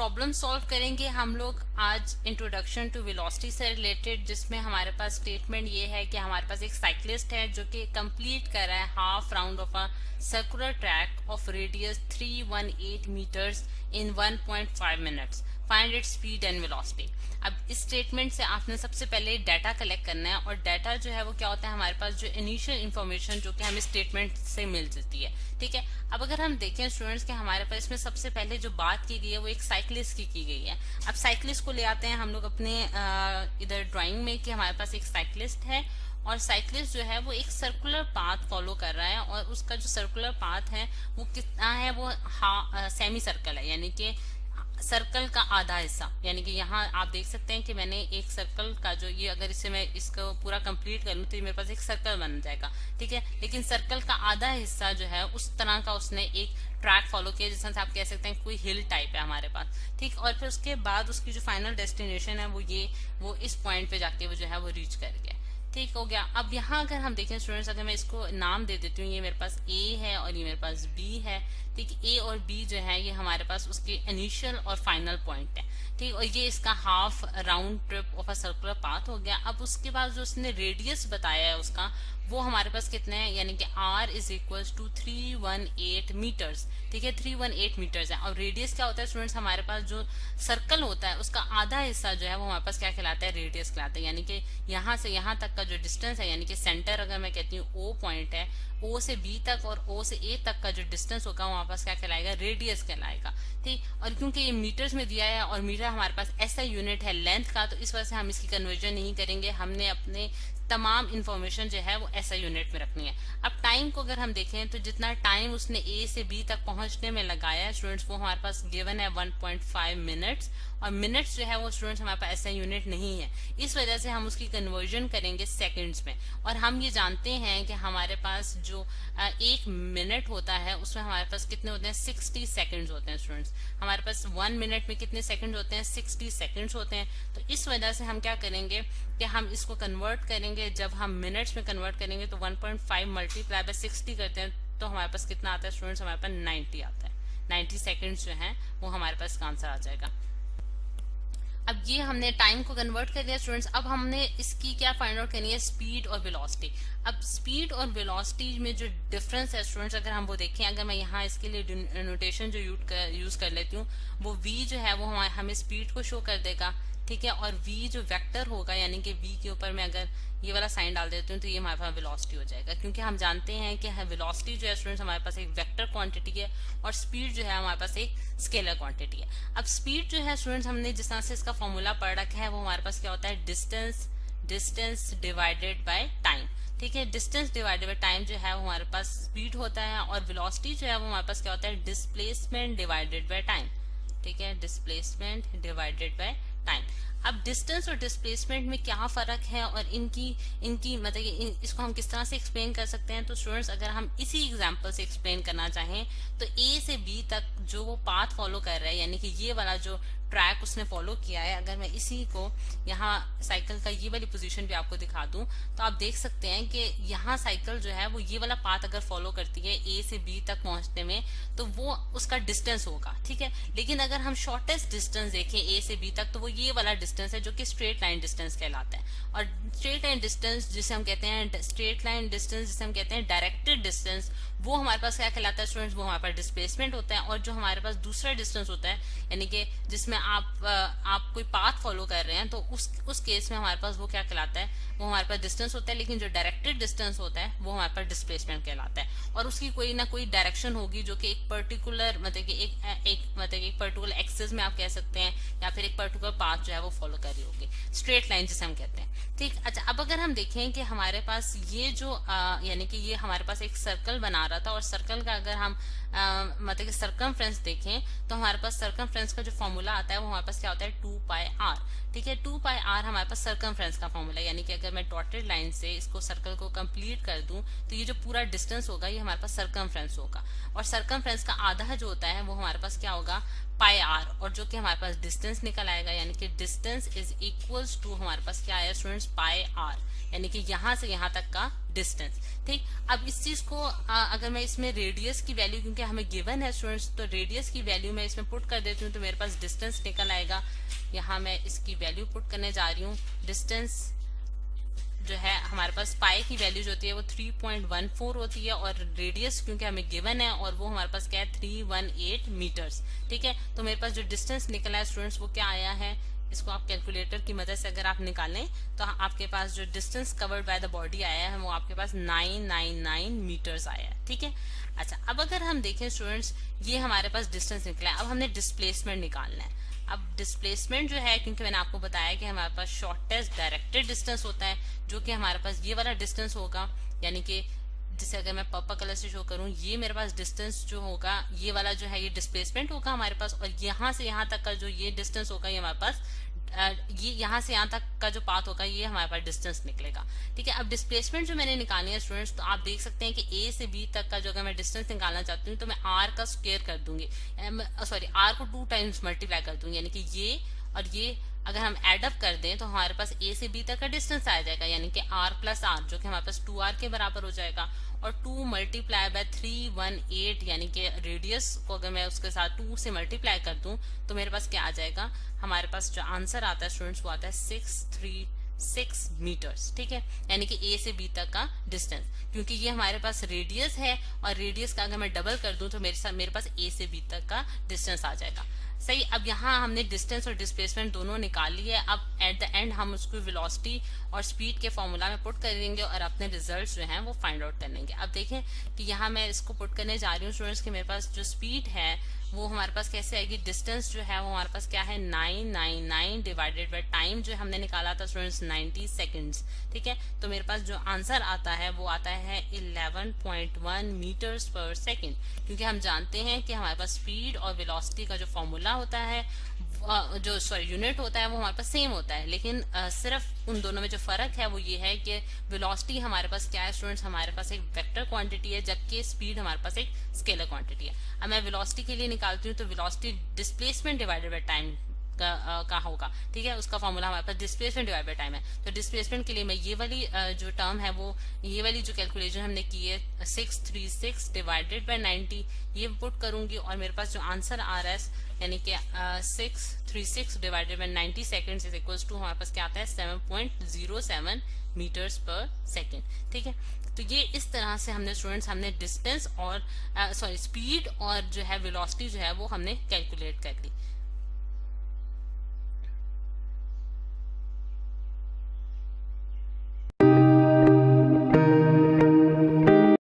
Problem solve करेंगे हम लोग आज इंट्रोडक्शन टू वेलोसिटी से रिलेटेड, जिसमें हमारे पास स्टेटमेंट ये है कि हमारे पास एक साइक्लिस्ट है जो कि कंप्लीट कर रहा है half round of a circular track of radius 318 metres in 1.5 minutes. Find its speed and velocity. अब इस स्टेटमेंट से आपने सबसे पहले डाटा कलेक्ट करना है, और डाटा जो है वो क्या होता है, हमारे पास जो इनिशियल इन्फॉर्मेशन जो कि हमें स्टेटमेंट से मिल जाती है। ठीक है, अब अगर हम देखें स्टूडेंट्स के हमारे पास इसमें सबसे पहले जो बात की गई है वो एक साइक्लिस्ट की गई है। अब साइक्लिस्ट को ले आते हैं हम लोग अपने इधर ड्राइंग में कि हमारे पास एक साइक्लिस्ट है, और साइक्लिस्ट जो है वो एक सर्कुलर पाथ फॉलो कर रहा है, और उसका जो सर्कुलर पाथ है वो कितना है, वो सेमी सर्कल है, यानी कि सर्कल का आधा हिस्सा। यानी कि यहाँ आप देख सकते हैं कि मैंने एक सर्कल का जो ये, अगर इसे मैं इसको पूरा कंप्लीट कर लूँ तो ये मेरे पास एक सर्कल बन जाएगा। ठीक है, लेकिन सर्कल का आधा हिस्सा जो है उस तरह का उसने एक ट्रैक फॉलो किया, जिसमें आप कह सकते हैं कोई हिल टाइप है हमारे पास। ठीक, और फिर उसके बाद उसकी जो फाइनल डेस्टिनेशन है वो इस पॉइंट पे जाके वो जो है वो रीच कर गया। ठीक हो गया। अब यहाँ अगर हम देखें स्टूडेंट्स, अगर मैं इसको नाम दे देती हूँ, ये मेरे पास ए है और ये मेरे पास बी है। ठीक, ए और बी जो है ये हमारे पास उसके इनिशियल और फाइनल पॉइंट है। ठीक, और ये इसका half round trip of a circular path हो गया। अब उसके बाद जो उसने रेडियस बताया है उसका, वो हमारे पास कितने हैं, यानी कि r is equal to 318 metres. ठीक है, 318 मीटर्स है। और रेडियस क्या होता है स्टूडेंट्स, हमारे पास जो सर्कल होता है उसका आधा हिस्सा जो है वो हमारे पास क्या कहलाता है, रेडियस कहलाता है। यानी कि यहाँ से यहाँ तक का जो डिस्टेंस है, यानी कि सेंटर अगर मैं कहती हूँ O पॉइंट है, O से B तक और O से A तक का जो डिस्टेंस होगा वहां पास क्या कहलाएगा, रेडियस कहलाएगा। ठीक, और क्योंकि ये मीटर्स में दिया है और मीटर हमारे पास ऐसा यूनिट है लेंथ का, तो इस वजह से हम इसकी कन्वर्जन नहीं करेंगे। हमने अपने तमाम इंफॉर्मेशन जो है वो ऐसा यूनिट में रखनी है। अब टाइम को अगर हम देखें तो जितना टाइम उसने ए से बी तक पहुंचने में लगाया है स्टूडेंट्स, वो हमारे पास गिवन है 1.5 मिनट्स, और मिनट्स जो है वो स्टूडेंट्स हमारे पास ऐसा यूनिट नहीं है। इस वजह से हम उसकी कन्वर्जन करेंगे सेकंड्स में। और हम ये जानते हैं कि हमारे पास जो एक मिनट होता है उसमें हमारे पास कितने होते हैं, 60 सेकंड्स होते हैं स्टूडेंट्स। हमारे पास 1 मिनट में कितने सेकंड होते हैं, 60 सेकंड्स होते हैं। तो इस वजह से हम क्या करेंगे कि हम इसको कन्वर्ट करेंगे। जब हम मिनट्स में कन्वर्ट करेंगे तो 1.5 मल्टीप्लाई बाय 60 करते हैं तो हमारे पास कितना आता है स्टूडेंट्स, हमारे पास 90 आता है। 90 सेकंड्स जो है वो हमारे पास का आंसर आ जाएगा। अब ये हमने टाइम को कन्वर्ट कर दिया स्टूडेंट्स। अब हमने इसकी क्या फाइंड आउट करनी है, स्पीड और वेलोसिटी। अब स्पीड और वेलोसिटी में जो डिफरेंस है स्टूडेंट्स, अगर हम वो देखें, अगर मैं यहाँ इसके लिए नोटेशन जो यूज कर लेती हूँ, वो v जो है वो हमें स्पीड को शो कर देगा। ठीक है, और v जो वेक्टर होगा, यानी कि v के ऊपर मैं अगर ये वाला साइन डाल देती हूँ तो ये हमारे पास वेलोसिटी हो जाएगा, क्योंकि हम जानते हैं कि वेलोसिटी जो है स्टूडेंट्स हमारे पास एक वेक्टर क्वांटिटी है और स्पीड जो है हमारे पास एक स्केलर क्वांटिटी है। अब स्पीड जो है स्टूडेंट्स हमने जिस तरह से इसका फॉर्मूला पढ़ रखा है वो हमारे पास क्या होता है, डिस्टेंस डिवाइडेड बाय टाइम। ठीक है, डिस्टेंस डिवाइडेड बाय टाइम जो है वो हमारे पास स्पीड होता है, और वेलोसिटी जो है वो हमारे पास क्या होता है, डिस्प्लेसमेंट डिवाइडेड बाय टाइम। ठीक है, डिस्प्लेसमेंट डिवाइडेड बाय टाइम। अब डिस्टेंस और डिस्प्लेसमेंट में क्या फर्क है और इनकी मतलब इसको हम किस तरह से एक्सप्लेन कर सकते हैं, तो स्टूडेंट्स अगर हम इसी एग्जांपल से एक्सप्लेन करना चाहें तो ए से बी तक जो वो पाथ फॉलो कर रहा है, यानी कि ये वाला जो ट्रैक उसने फॉलो किया है, अगर मैं इसी को यहाँ साइकिल का ये वाली पोजीशन भी आपको दिखा दूं तो आप देख सकते हैं कि यहाँ साइकिल जो है वो ये वाला पाथ अगर फॉलो करती है ए से बी तक पहुंचने में, तो वो उसका डिस्टेंस होगा। ठीक है, लेकिन अगर हम शॉर्टेस्ट डिस्टेंस देखें ए से बी तक, तो वो ये वाला डिस्टेंस है जो कि स्ट्रेट लाइन डिस्टेंस कहलाता है। और स्ट्रेट लाइन डिस्टेंस जिसे हम कहते हैं डायरेक्टेड डिस्टेंस, वो हमारे पास क्या कहलाता है स्टूडेंट्स, वो हमारे पास डिस्प्लेसमेंट होता है। और जो हमारे पास दूसरा डिस्टेंस होता है, यानी कि जिसमें आप कोई पाथ फॉलो कर रहे हैं, तो उस केस में हमारे पास वो क्या कहलाता है, वो हमारे पास डिस्टेंस होता है। लेकिन जो डायरेक्टेड डिस्टेंस होता है वो हमारे पास डिस्प्लेसमेंट कहलाता है, और उसकी कोई ना कोई डायरेक्शन होगी जो कि एक पर्टिकुलर मतलब कि एक पर्टिकुलर एक्सिस में आप कह सकते हैं, या फिर एक पर्टिकुलर पाथ जो है वो फॉलो कर रही होगी, स्ट्रेट लाइन जिसे हम कहते हैं। ठीक, अच्छा, अब अगर हम देखें कि हमारे पास ये जो यानी कि ये हमारे पास एक सर्कल बना रहा था, और सर्कल का अगर हम मतलब कि सर्कमफ्रेंस देखें तो हमारे पास सर्कमफ्रेंस का जो फॉर्मूला आता है वो हमारे पास क्या होता है, 2πr। ठीक है, 2πr हमारे पास सर्कमफ्रेंस का फॉर्मूला, यानी कि अगर मैं डॉटेड लाइन से इसको सर्कल को कंप्लीट कर दूं तो ये जो पूरा डिस्टेंस होगा ये हमारे पास सर्कमफ्रेंस होगा, और सर्कमफ्रेंस का आधा जो होता है वो हमारे पास क्या होगा, पाई आर, और जो कि हमारे पास डिस्टेंस निकल आएगा, यानी कि डिस्टेंस इज इक्वल्स टू हमारे पास क्या आया स्टूडेंट्स, पाई आर, यानी कि यहाँ से यहाँ तक का डिस्टेंस। ठीक, अब इस चीज को अगर मैं इसमें रेडियस की वैल्यू, क्योंकि हमें गिवन है स्टूडेंट्स, तो रेडियस की वैल्यू मैं इसमें पुट कर देती हूँ, तो मेरे पास डिस्टेंस निकल आएगा। यहाँ मैं इसकी वैल्यू पुट करने जा रही हूँ। डिस्टेंस जो है हमारे पास पाई की वैल्यू जो होती है वो 3.14 होती है, और रेडियस क्योंकि हमें गिवन है और वो हमारे पास क्या है 318 मीटर्स। ठीक है, तो मेरे पास जो डिस्टेंस निकला है स्टूडेंट्स वो क्या आया है, इसको आप कैलकुलेटर की मदद से अगर आप निकालें तो आपके पास जो distance covered by the body आया है वो आपके पास 999 मीटर्स आया है। ठीक है, अच्छा अब अगर हम देखें स्टूडेंट्स, ये हमारे पास डिस्टेंस निकला है, अब हमने डिस्प्लेसमेंट निकालना है। अब डिस्प्लेसमेंट जो है, क्योंकि मैंने आपको बताया कि हमारे पास शॉर्टेस्ट डायरेक्टेड डिस्टेंस होता है, जो कि हमारे पास ये वाला डिस्टेंस होगा, यानी कि जिसे अगर मैं पर्पल कलर से शो करूं, ये मेरे पास डिस्टेंस जो होगा, ये वाला जो है ये डिस्प्लेसमेंट होगा हमारे पास, और यहाँ से यहाँ तक का जो ये डिस्टेंस होगा ये हमारे पास ये यहाँ से यहाँ तक का जो पाथ होगा ये हमारे पास डिस्टेंस निकलेगा। ठीक है, अब डिस्प्लेसमेंट जो मैंने निकाली है स्टूडेंट्स, तो आप देख सकते हैं कि ए से बी तक का जो अगर मैं डिस्टेंस निकालना चाहती हूँ तो मैं आर का स्क्वायर कर दूंगी, सॉरी आर को 2 टाइम्स मल्टीप्लाई कर दूंगी, यानी कि ये और ये अगर हम एड अप कर दें तो हमारे पास ए से बी तक का डिस्टेंस आ जाएगा, यानी कि आर प्लस आर, जो कि हमारे पास 2r के बराबर हो जाएगा, और 2 मल्टीप्लाई बाय 318, यानी कि रेडियस को अगर मैं उसके साथ 2 से मल्टीप्लाई कर दूं तो मेरे पास क्या आ जाएगा, हमारे पास जो आंसर आता है स्टूडेंट्स वो आता है 636 मीटर्स। ठीक है, यानी कि ए से बी तक का डिस्टेंस, क्योंकि ये हमारे पास रेडियस है और रेडियस का अगर मैं डबल कर दूं तो मेरे पास ए से बी तक का डिस्टेंस आ जाएगा। सही, अब यहाँ हमने डिस्टेंस और डिस्प्लेसमेंट दोनों निकाल ली है। अब एट द एंड हम उसको वेलोसिटी और स्पीड के फॉर्मूला में पुट कर देंगे और अपने रिजल्ट्स जो हैं वो फाइंड आउट कर लेंगे। अब देखें कि यहाँ मैं इसको पुट करने जा रही हूँ स्टूडेंट्स कि मेरे पास जो स्पीड है वो हमारे पास कैसे आएगी, डिस्टेंस जो है वो हमारे पास क्या है 999 डिवाइडेड बाय टाइम जो हमने निकाला था स्टूडेंट्स 90 सेकेंड्स। ठीक है, तो मेरे पास जो आंसर आता है वो आता है 11.1 मीटर्स पर सेकेंड, क्योंकि हम जानते हैं कि हमारे पास स्पीड और वेलोसिटी का जो फॉर्मूला होता है जो यूनिट होता है वो हमारे पास सेम होता है, लेकिन सिर्फ उन दोनों में जो फर्क है वो ये है कि वेलोसिटी हमारे पास क्या है स्टूडेंट्स, हमारे पास एक वेक्टर क्वांटिटी है, जबकि स्पीड हमारे पास एक स्केलर क्वांटिटी है। अब मैं वेलोसिटी के लिए निकालती हूँ तो velocity displacement divided by time का होगा। ठीक है, उसका फॉर्मूला हमारे पास डिस्प्लेसमेंट डिवाइड बाय टाइम है, तो डिस्प्लेसमेंट के लिए मैं ये वाली जो टर्म है वो ये वाली जो कैलकुलेशन हमने की है 636 डिवाइडेड बाय 90 ये पुट करूंगी, और मेरे पास जो आंसर आ रहा है यानी कि 636 divided by 90 seconds is equals to हमारे पास क्या आता है 7.07 मीटर्स पर सेकेंड। ठीक है, तो ये इस तरह से हमने डिस्टेंस और स्पीड और जो है वेलोसिटी जो है वो हमने कैलकुलेट कर ली।